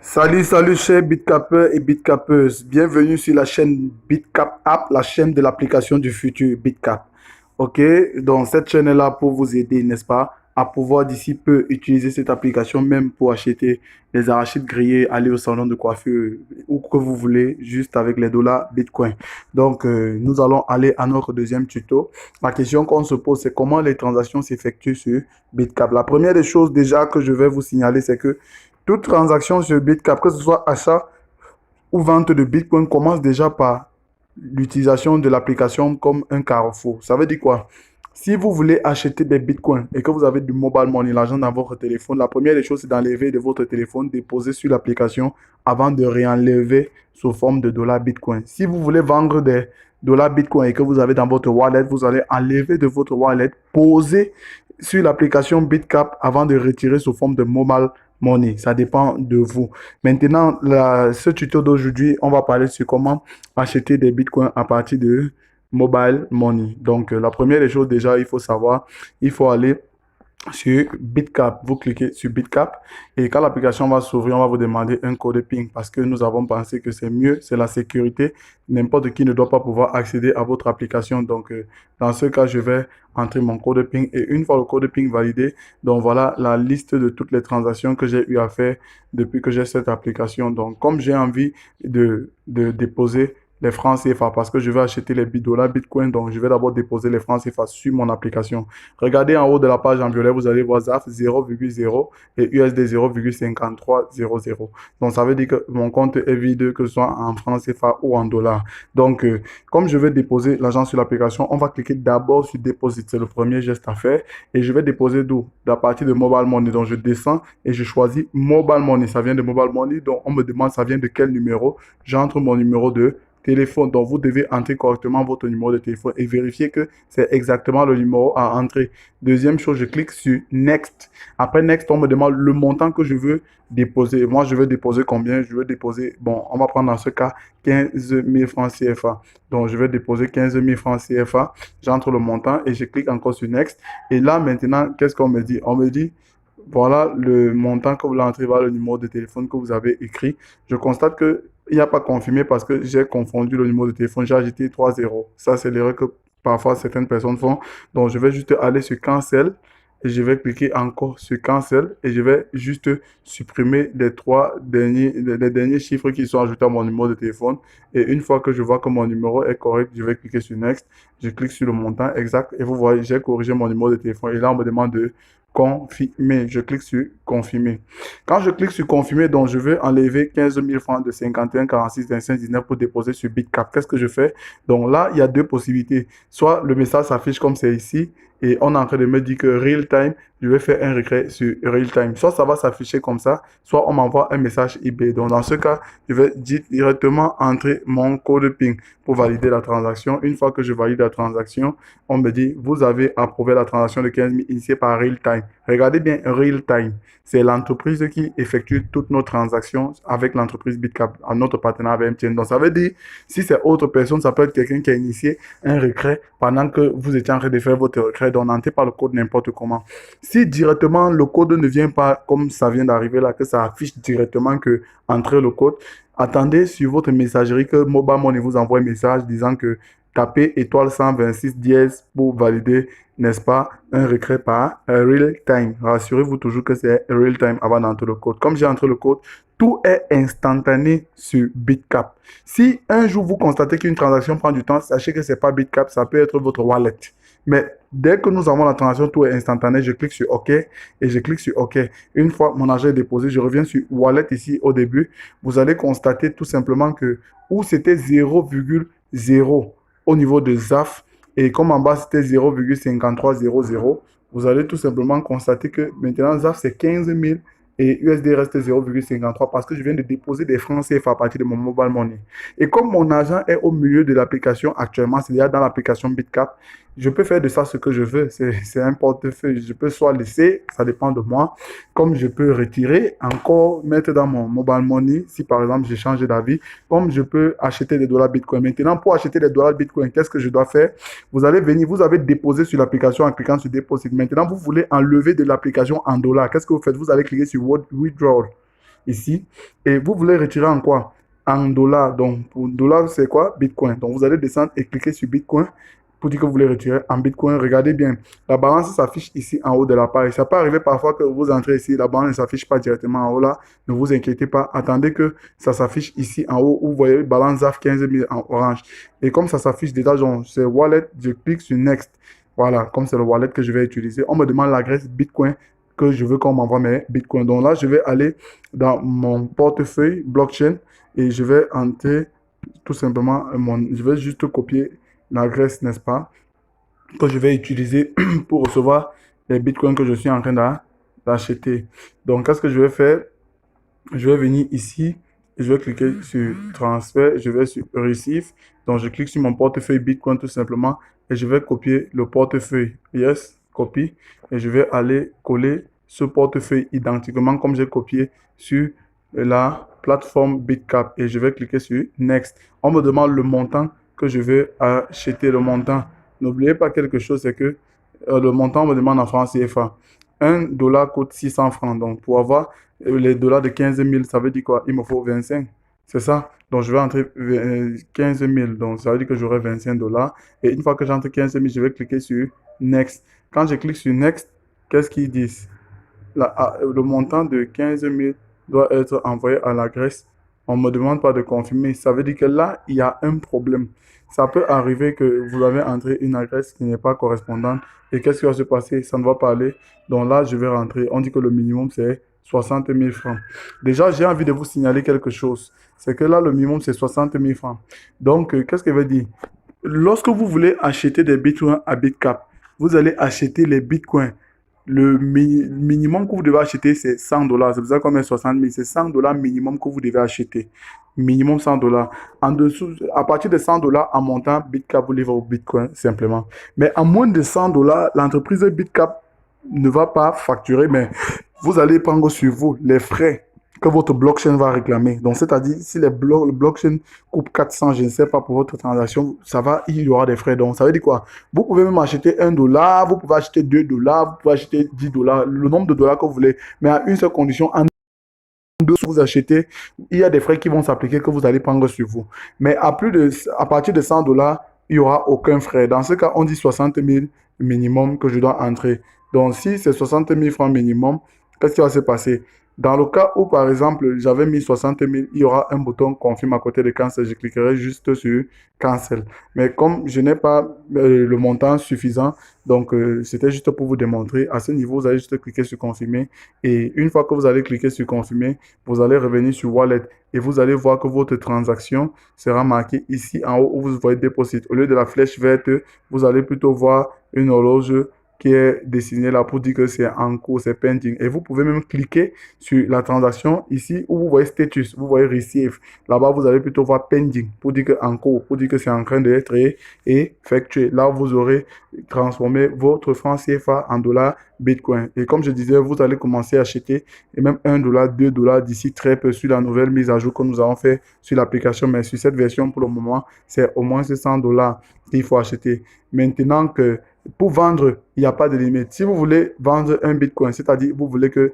Salut chers Bitcapeurs et Bitcapeuses. Bienvenue sur la chaîne Bitcap App, la chaîne de l'application du futur Bitcap. Ok, donc cette chaîne est là pour vous aider, n'est-ce pas, à pouvoir d'ici peu utiliser cette application même pour acheter les arachides grillés, aller au salon de coiffure, où que vous voulez, juste avec les dollars Bitcoin. Donc, nous allons aller à notre deuxième tuto. La question qu'on se pose, c'est comment les transactions s'effectuent sur Bitcap. La première des choses déjà que je vais vous signaler, c'est que toute transaction sur Bitcap, que ce soit achat ou vente de Bitcoin, commence déjà par l'utilisation de l'application comme un carrefour. Ça veut dire quoi? Si vous voulez acheter des bitcoins et que vous avez du mobile money, l'argent dans votre téléphone, la première des choses, c'est d'enlever de votre téléphone, déposer sur l'application avant de réenlever sous forme de dollars bitcoin. Si vous voulez vendre des dollars bitcoin et que vous avez dans votre wallet, vous allez enlever de votre wallet, poser sur l'application Bitcap avant de retirer sous forme de mobile money. Ça dépend de vous. Maintenant, ce tuto d'aujourd'hui, on va parler sur comment acheter des bitcoins à partir de mobile money. Donc, la première des choses, déjà, il faut savoir, il faut aller sur Bitcap. Vous cliquez sur Bitcap et quand l'application va s'ouvrir, on va vous demander un code PIN parce que nous avons pensé que c'est mieux, c'est la sécurité. N'importe qui ne doit pas pouvoir accéder à votre application. Donc, dans ce cas, je vais entrer mon code PIN et une fois le code PIN validé, donc voilà la liste de toutes les transactions que j'ai eu à faire depuis que j'ai cette application. Donc, comme j'ai envie de déposer les francs CFA parce que je vais acheter les dollars Bitcoin. Donc, je vais d'abord déposer les francs CFA sur mon application. Regardez en haut de la page en violet, vous allez voir ZAF 0,0 et USD 0,5300. Donc, ça veut dire que mon compte est vide, que ce soit en francs CFA ou en dollars. Donc, comme je vais déposer l'argent sur l'application, on va cliquer d'abord sur Deposit. C'est le premier geste à faire. Et je vais déposer d'où? À partir de Mobile Money. Donc, je descends et je choisis Mobile Money. Ça vient de Mobile Money. Donc, on me demande ça vient de quel numéro. J'entre mon numéro de téléphone. Donc, vous devez entrer correctement votre numéro de téléphone et vérifier que c'est exactement le numéro à entrer. Deuxième chose, je clique sur Next. Après Next, on me demande le montant que je veux déposer. Moi, je veux déposer combien? Je veux déposer, bon, on va prendre dans ce cas 15 000 francs CFA. Donc, je vais déposer 15 000 francs CFA. J'entre le montant et je clique encore sur Next. Et là, maintenant, qu'est-ce qu'on me dit? On me dit, voilà le montant que vous l'entrez, voilà le numéro de téléphone que vous avez écrit. Je constate que il n'y a pas confirmé parce que j'ai confondu le numéro de téléphone. J'ai ajouté 3 zéros. Ça, c'est l'erreur que parfois certaines personnes font. Donc, je vais juste aller sur Cancel et je vais cliquer encore sur Cancel et je vais juste supprimer les derniers chiffres qui sont ajoutés à mon numéro de téléphone. Et une fois que je vois que mon numéro est correct, je vais cliquer sur Next. Je clique sur le montant exact et vous voyez, j'ai corrigé mon numéro de téléphone. Et là, on me demande de confirmer. Je clique sur confirmer. Quand je clique sur confirmer, donc je veux enlever 15 000 francs de 51, 46, 25, 19 pour déposer sur Bitcap. Qu'est-ce que je fais? Donc là, il y a deux possibilités. Soit le message s'affiche comme c'est ici et on est en train de me dire que real time, je vais faire un retrait sur real time. Soit ça va s'afficher comme ça, soit on m'envoie un message eBay. Donc dans ce cas, je vais directement entrer mon code PIN pour valider la transaction. Une fois que je valide la transaction, on me dit, vous avez approuvé la transaction de 15 000 initiée par real time. Regardez bien real time. C'est l'entreprise qui effectue toutes nos transactions avec l'entreprise Bitcap, à notre partenaire avec MTN. Donc, ça veut dire, si c'est autre personne, ça peut être quelqu'un qui a initié un retrait pendant que vous étiez en train de faire votre retrait. Donc, n'entrez pas le code n'importe comment. Si directement le code ne vient pas comme ça vient d'arriver là, que ça affiche directement que entrez le code, attendez sur votre messagerie que Mobile Money vous envoie un message disant que tapez étoile 126 dièse pour valider, n'est-ce pas, un retrait par real time. Rassurez-vous toujours que c'est real time avant d'entrer le code. Comme j'ai entré le code, tout est instantané sur Bitcap. Si un jour vous constatez qu'une transaction prend du temps, sachez que ce n'est pas Bitcap, ça peut être votre wallet. Mais dès que nous avons la transaction, tout est instantané. Je clique sur OK et je clique sur OK. Une fois mon argent est déposé, je reviens sur Wallet ici au début. Vous allez constater tout simplement que où c'était 0,0 au niveau de ZAF et comme en bas c'était 0,5300, vous allez tout simplement constater que maintenant ZAF c'est 15 000 et USD reste 0,53 parce que je viens de déposer des francs CFA à partir de mon mobile money. Et comme mon argent est au milieu de l'application actuellement, c'est-à-dire dans l'application Bitcap, je peux faire de ça ce que je veux. C'est un portefeuille. Je peux soit laisser, ça dépend de moi, comme je peux retirer, encore mettre dans mon mobile money, si par exemple j'ai changé d'avis, comme je peux acheter des dollars Bitcoin. Maintenant, pour acheter des dollars Bitcoin, qu'est-ce que je dois faire? Vous allez venir, vous avez déposé sur l'application en cliquant sur Deposit. Maintenant, vous voulez enlever de l'application en dollars. Qu'est-ce que vous faites? Vous allez cliquer sur Withdraw. ici. Et vous voulez retirer en quoi? En dollars. Donc, pour dollars, c'est quoi? Bitcoin. Donc, vous allez descendre et cliquer sur Bitcoin pour dire que vous voulez retirer en Bitcoin. Regardez bien, la balance s'affiche ici en haut de la page. Ça peut arriver parfois que vous entrez ici, la balance ne s'affiche pas directement en haut là. Ne vous inquiétez pas. Attendez que ça s'affiche ici en haut où vous voyez balance ZAF 15 000 en orange. Et comme ça s'affiche déjà, c'est Wallet, je clique sur Next. Voilà, comme c'est le wallet que je vais utiliser. On me demande l'adresse Bitcoin que je veux qu'on m'envoie mes Bitcoins. Donc là, je vais aller dans mon portefeuille blockchain et je vais entrer tout simplement je vais juste copier l'adresse, n'est-ce pas, que je vais utiliser pour recevoir les bitcoins que je suis en train d'acheter. Donc, qu'est-ce que je vais faire? Je vais venir ici, je vais cliquer sur transfert, je vais sur Receive. Donc, je clique sur mon portefeuille Bitcoin tout simplement et je vais copier le portefeuille. Yes, copie. Et je vais aller coller ce portefeuille identiquement comme j'ai copié sur la plateforme Bitcap et je vais cliquer sur Next. On me demande le montant que je vais acheter, le montant. N'oubliez pas quelque chose, c'est que le montant, on me demande en francs CFA. 1 dollar coûte 600 francs. Donc, pour avoir les dollars de 15 000, ça veut dire quoi? Il me faut 25. C'est ça. Donc, je vais entrer 15 000. Donc, ça veut dire que j'aurai 25 dollars. Et une fois que j'entre 15 000, je vais cliquer sur Next. Quand je clique sur Next, qu'est-ce qu'ils disent? Le montant de 15 000 doit être envoyé à l'adresse. On ne me demande pas de confirmer. Ça veut dire que là, il y a un problème. Ça peut arriver que vous avez entré une adresse qui n'est pas correspondante. Et qu'est-ce qui va se passer? Ça ne va pas aller. Donc là, je vais rentrer. On dit que le minimum, c'est 60 000 francs. Déjà, j'ai envie de vous signaler quelque chose. C'est que là, le minimum, c'est 60 000 francs. Donc, qu'est-ce que veut dire? Lorsque vous voulez acheter des bitcoins à Bitcap, vous allez acheter les bitcoins. Le minimum que vous devez acheter, c'est 100 dollars. C'est pour ça qu'on met 60 000. C'est 100 dollars minimum que vous devez acheter. Minimum 100 dollars. En dessous, à partir de 100 dollars en montant, Bitcap vous livre au Bitcoin simplement. Mais à moins de 100 dollars, l'entreprise Bitcap ne va pas facturer, mais vous allez prendre sur vous les frais que votre blockchain va réclamer. Donc, c'est-à-dire, si le blockchain coupe 400, je ne sais pas, pour votre transaction, ça va, il y aura des frais. Donc, ça veut dire quoi? Vous pouvez même acheter 1 dollar, vous pouvez acheter 2 dollars, vous pouvez acheter 10 dollars, le nombre de dollars que vous voulez, mais à une seule condition, en dessous vous achetez, il y a des frais qui vont s'appliquer que vous allez prendre sur vous. Mais à partir de 100 dollars, il n'y aura aucun frais. Dans ce cas, on dit 60 000 minimum que je dois entrer. Donc, si c'est 60 000 francs minimum, qu'est-ce qui va se passer? Dans le cas où, par exemple, j'avais mis 60 000, il y aura un bouton confirme à côté de cancel. Je cliquerai juste sur cancel. Mais comme je n'ai pas le montant suffisant, donc c'était juste pour vous démontrer. À ce niveau, vous allez juste cliquer sur confirmer. Et une fois que vous allez cliquer sur confirmer, vous allez revenir sur Wallet et vous allez voir que votre transaction sera marquée ici en haut où vous voyez Deposit. Au lieu de la flèche verte, vous allez plutôt voir une horloge qui est dessiné là pour dire que c'est en cours, c'est pending. Et vous pouvez même cliquer sur la transaction ici où vous voyez status, vous voyez receive. Là-bas, vous allez plutôt voir pending pour dire que en cours, pour dire que c'est en train d'être effectué. Là, vous aurez transformé votre franc CFA en dollars Bitcoin. Et comme je disais, vous allez commencer à acheter et même 1 dollar, 2 dollars d'ici très peu sur la nouvelle mise à jour que nous avons fait sur l'application. Mais sur cette version, pour le moment, c'est au moins 100 dollars qu'il faut acheter. Maintenant que pour vendre, il n'y a pas de limite. Si vous voulez vendre un Bitcoin, c'est-à-dire vous voulez que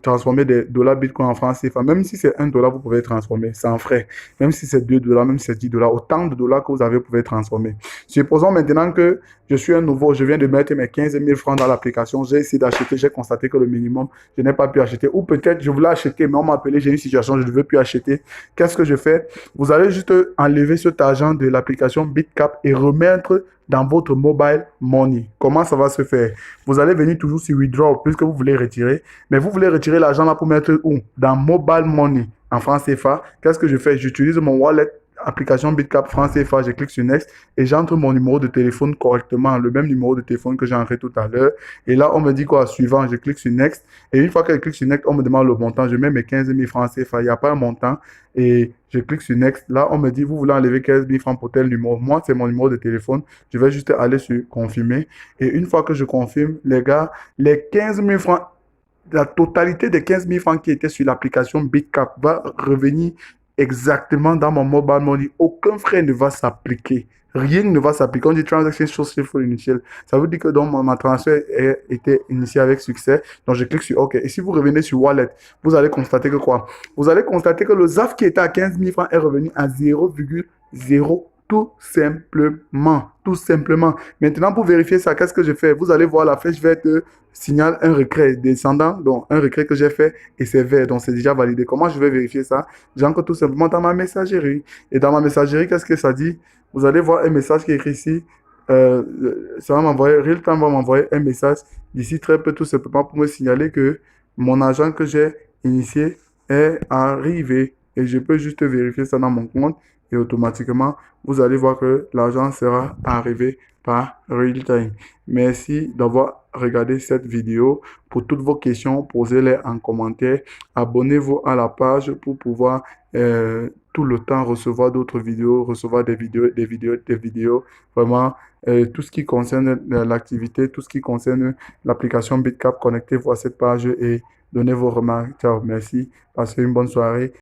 transformer des dollars Bitcoin en francs CFA, même si c'est 1 dollar, vous pouvez transformer sans frais. Même si c'est 2 dollars, même si c'est 10 dollars, autant de dollars que vous avez, vous pouvez transformer. Supposons maintenant que je suis un nouveau, je viens de mettre mes 15 000 francs dans l'application, j'ai essayé d'acheter, j'ai constaté que le minimum, je n'ai pas pu acheter. Ou peut-être je voulais acheter, mais on m'a appelé, j'ai une situation, je ne veux plus acheter. Qu'est-ce que je fais? Vous allez juste enlever cet argent de l'application Bitcap et remettre dans votre mobile money. Comment ça va se faire? Vous allez venir toujours sur withdraw puisque vous voulez retirer, mais vous voulez retirer l'argent là pour mettre où? Dans mobile money en francs CFA. Qu'est-ce que je fais? J'utilise mon wallet application Bitcap francs CFA, je clique sur Next et j'entre mon numéro de téléphone correctement, le même numéro de téléphone que j'ai entré tout à l'heure. Et là, on me dit quoi? Suivant, je clique sur Next. Et une fois que je clique sur Next, on me demande le montant. Je mets mes 15 000 francs CFA, il n'y a pas un montant. Et je clique sur Next. Là, on me dit, vous voulez enlever 15 000 francs pour tel numéro. Moi, c'est mon numéro de téléphone. Je vais juste aller sur confirmer. Et une fois que je confirme, les gars, les 15 000 francs, la totalité des 15 000 francs qui étaient sur l'application Bitcap va revenir exactement dans mon mobile money. Aucun frais ne va s'appliquer. Rien ne va s'appliquer. On dit transaction successful initial. Ça veut dire que donc ma transaction a été initiée avec succès. Donc je clique sur OK. Et si vous revenez sur Wallet, vous allez constater que quoi? Vous allez constater que le ZAF qui était à 15 000 francs est revenu à 0,0. Tout simplement. Tout simplement. Maintenant, pour vérifier ça, qu'est-ce que je fais? Vous allez voir la flèche verte signale un retrait descendant. Donc, un retrait que j'ai fait et c'est vert. Donc, c'est déjà validé. Comment je vais vérifier ça? J'entre tout simplement dans ma messagerie. Et dans ma messagerie, qu'est-ce que ça dit? Vous allez voir un message qui est écrit ici. Ça va m'envoyer, Realtime va m'envoyer un message d'ici très peu, tout simplement pour me signaler que mon agent que j'ai initié est arrivé. Et je peux juste vérifier ça dans mon compte. Et automatiquement, vous allez voir que l'argent sera arrivé par Realtime. Merci d'avoir regardé cette vidéo. Pour toutes vos questions, posez-les en commentaire. Abonnez-vous à la page pour pouvoir tout le temps recevoir d'autres vidéos, recevoir des vidéos. Vraiment, tout ce qui concerne l'activité, tout ce qui concerne l'application BitCap, connectez-vous à cette page et donnez vos remarques. Ciao, merci. Passez une bonne soirée.